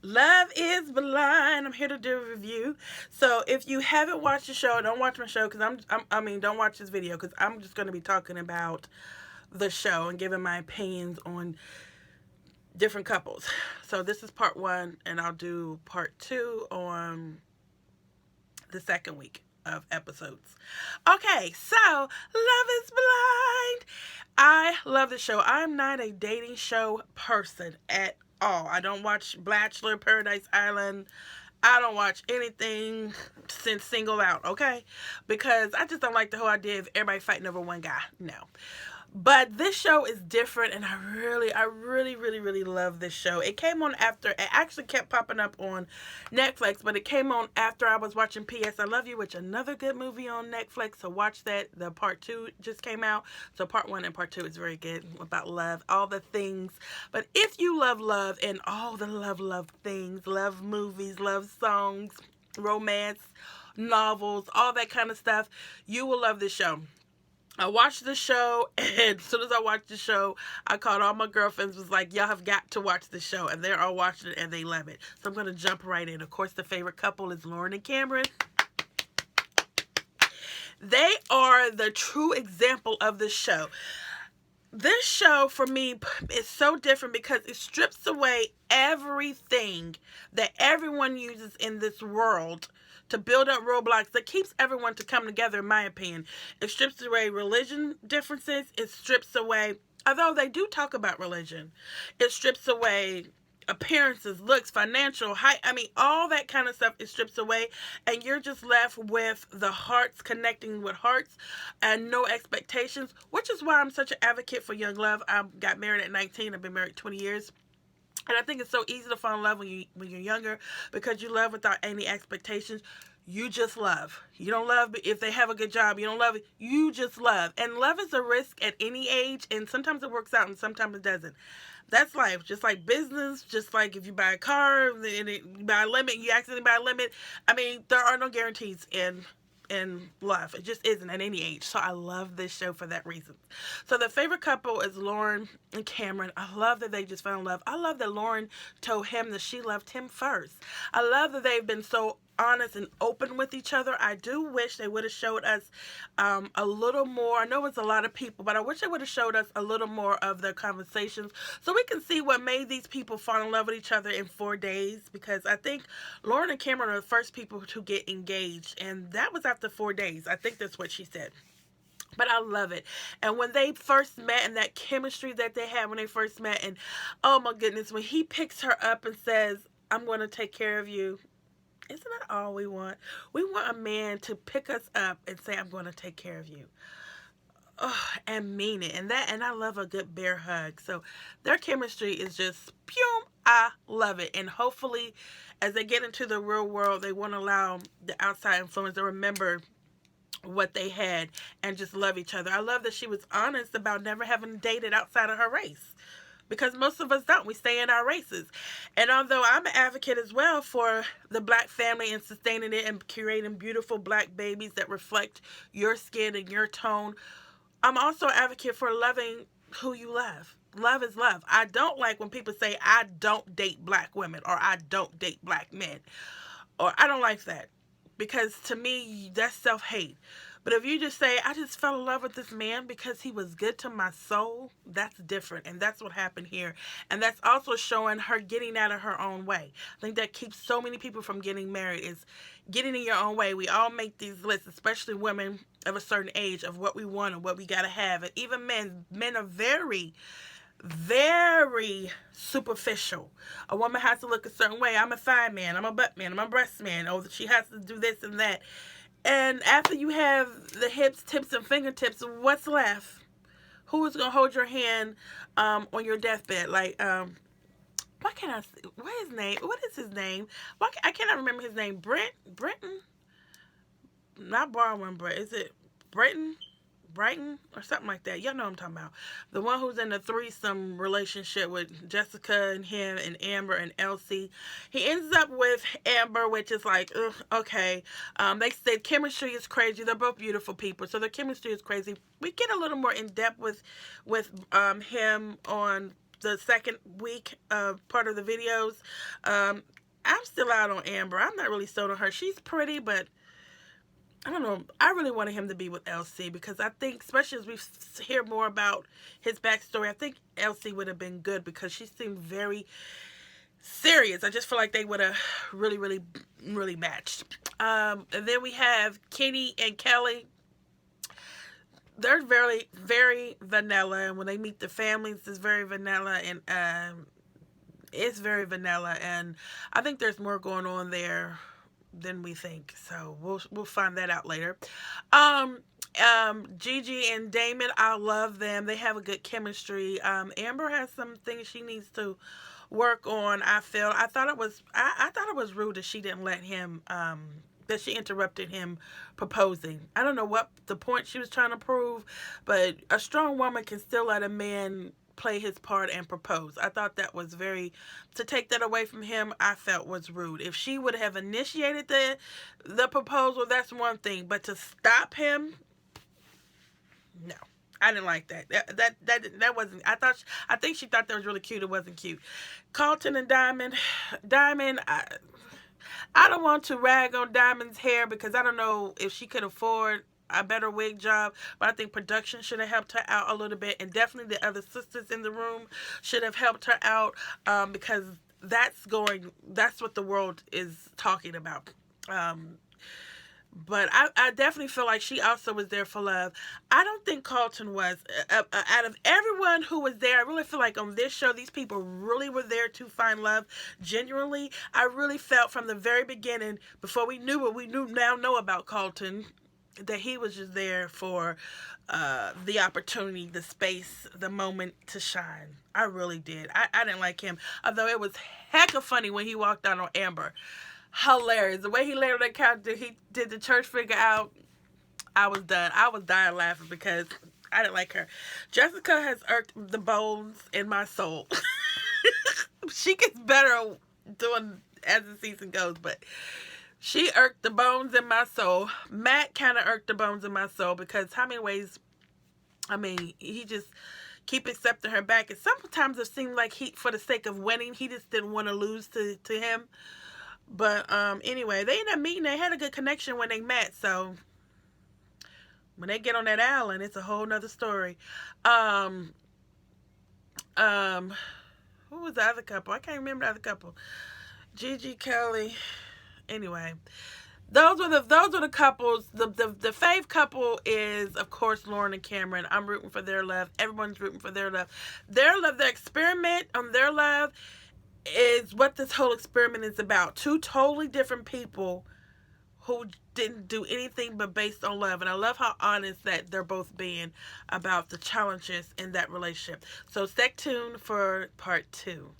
Love is Blind. I'm here to do a review. So if you haven't watched the show, don't watch my show because don't watch this video because I'm just going to be talking about the show and giving my opinions on different couples. So this is part one, and I'll do part two on the second week of episodes. Okay, so Love is Blind. I love the show. I'm not a dating show person at all. I don't watch Bachelor, Paradise Island. I don't watch anything since Single Out, okay? Because I just don't like the whole idea of everybody fighting over one guy. No. But this show is different, and I really love this show. It came on after, it actually kept popping up on Netflix, but it came on after I was watching P.S. I Love You, which is another good movie on Netflix, so watch that. The part two just came out, so part one and part two is very good, about love, all the things. But if you love love and all the love things, love movies, love songs, romance, novels, all that kind of stuff, you will love this show. I watched the show, and as soon as I watched the show, I called all my girlfriends, was like, y'all have got to watch the show, and they're all watching it, and they love it. So I'm going to jump right in. Of course, the favorite couple is Lauren and Cameron. They are the true example of the show. This show, for me, is so different because it strips away everything that everyone uses in this world to build up roadblocks that keeps everyone to come together, in my opinion. It strips away religion differences. It strips away, although they do talk about religion, it strips away appearances, looks, financial, height. I mean, all that kind of stuff it strips away, and you're just left with the hearts connecting with hearts and no expectations, which is why I'm such an advocate for young love. I got married at 19. I've been married 20 years. And I think it's so easy to fall in love when you're younger because you love without any expectations. You just love. You don't love if they have a good job. You don't love it. You just love. And love is a risk at any age, and sometimes it works out and sometimes it doesn't. That's life. Just like business, just like if you buy a car and you buy a limit, you accidentally buy a limit. I mean, there are no guarantees in love. It just isn't at any age. So I love this show for that reason. So the favorite couple is Lauren and Cameron. I love that they just fell in love. I love that Lauren told him that she loved him first. I love that they've been so honest and open with each other. I do wish they would have showed us a little more. I know it's a lot of people, but I wish they would have showed us a little more of their conversations so we can see what made these people fall in love with each other in 4 days, because I think Lauren and Cameron are the first people to get engaged, and that was after 4 days. I think that's what she said. But I love it. And when they first met and that chemistry that they had when they first met, and oh my goodness, when he picks her up and says, I'm going to take care of you. Isn't that all we want? We want a man to pick us up and say, I'm going to take care of you. Oh, and mean it. And I love a good bear hug. So their chemistry is just pew. I love it. And hopefully as they get into the real world, they won't allow the outside influence to remember what they had and just love each other. I love that she was honest about never having dated outside of her race, because most of us don't. We stay in our races. And although I'm an advocate as well for the black family and sustaining it and creating beautiful black babies that reflect your skin and your tone, I'm also an advocate for loving who you love. Love is love. I don't like when people say, I don't date black women, or I don't date black men, or I don't like that, because to me, that's self-hate. But if you just say, I just fell in love with this man because he was good to my soul, that's different. And that's what happened here. And that's also showing her getting out of her own way. I think that keeps so many people from getting married, is getting in your own way. We all make these lists, especially women of a certain age, of what we want and what we got to have. And even men are very superficial. A woman has to look a certain way. I'm a thigh man, I'm a butt man, I'm a breast man. Oh, she has to do this and that. And after you have the hips, tips, and fingertips, what's left? Who is going to hold your hand on your deathbed? Like, why can't I, what is his name? I cannot remember his name. Brenton? Not Barwin, but is it Brighton or something like that? Y'all know what I'm talking about. The one who's in the threesome relationship with Jessica and him and Amber and Elsie. He ends up with Amber, which is like, ugh, okay. They said chemistry is crazy. They're both beautiful people, so their chemistry is crazy. We get a little more in depth with him on the second week part of the videos. I'm still out on Amber. I'm not really sold on her. She's pretty, but I don't know. I really wanted him to be with LC because I think, especially as we hear more about his backstory, I think LC would have been good because she seemed very serious. I just feel like they would have really, really, really matched. And then we have Kenny and Kelly. They're very, very vanilla, and when they meet the families, it's very vanilla, and it's very vanilla. And I think there's more going on there than we think. So we'll find that out later. Gigi and Damon, I love them. They have a good chemistry. Amber has some things she needs to work on. I thought it was rude that she didn't let him that she interrupted him proposing. I don't know what the point she was trying to prove, but a strong woman can still let a man play his part and propose. I thought that was to take that away from him, I felt was rude. If she would have initiated the proposal, that's one thing, but to stop him, no. I didn't like that. That wasn't. I think she thought that was really cute. It wasn't cute. Carlton and Diamond. Diamond. I don't want to rag on Diamond's hair because I don't know if she could afford a better wig job, but I think production should have helped her out a little bit, and definitely the other sisters in the room should have helped her out because that's what the world is talking about. But I definitely feel like she also was there for love. I don't think Carlton was. Out of everyone who was there, I really feel like on this show, these people really were there to find love. Genuinely, I really felt from the very beginning, before we knew what we now know about Carlton, that he was just there for the opportunity, the space, the moment to shine. I really did. I didn't like him. Although it was hecka funny when he walked out on Amber. Hilarious. The way he laid on that couch, he did the church figure out. I was done. I was dying laughing because I didn't like her. Jessica has irked the bones in my soul. She gets better doing as the season goes, but she irked the bones in my soul. Matt kind of irked the bones in my soul because how many ways, he just keep accepting her back. And sometimes it seemed like for the sake of winning, he just didn't want to lose to him. But anyway, they ended up meeting. They had a good connection when they met. So when they get on that island, it's a whole nother story. Who was the other couple? I can't remember the other couple. Gigi, Kelly. Anyway, those were the couples. The fave couple is, of course, Lauren and Cameron. I'm rooting for their love. Everyone's rooting for their love. Their love, their experiment on their love is what this whole experiment is about. Two totally different people who didn't do anything but based on love. And I love how honest that they're both being about the challenges in that relationship. So stay tuned for part 2.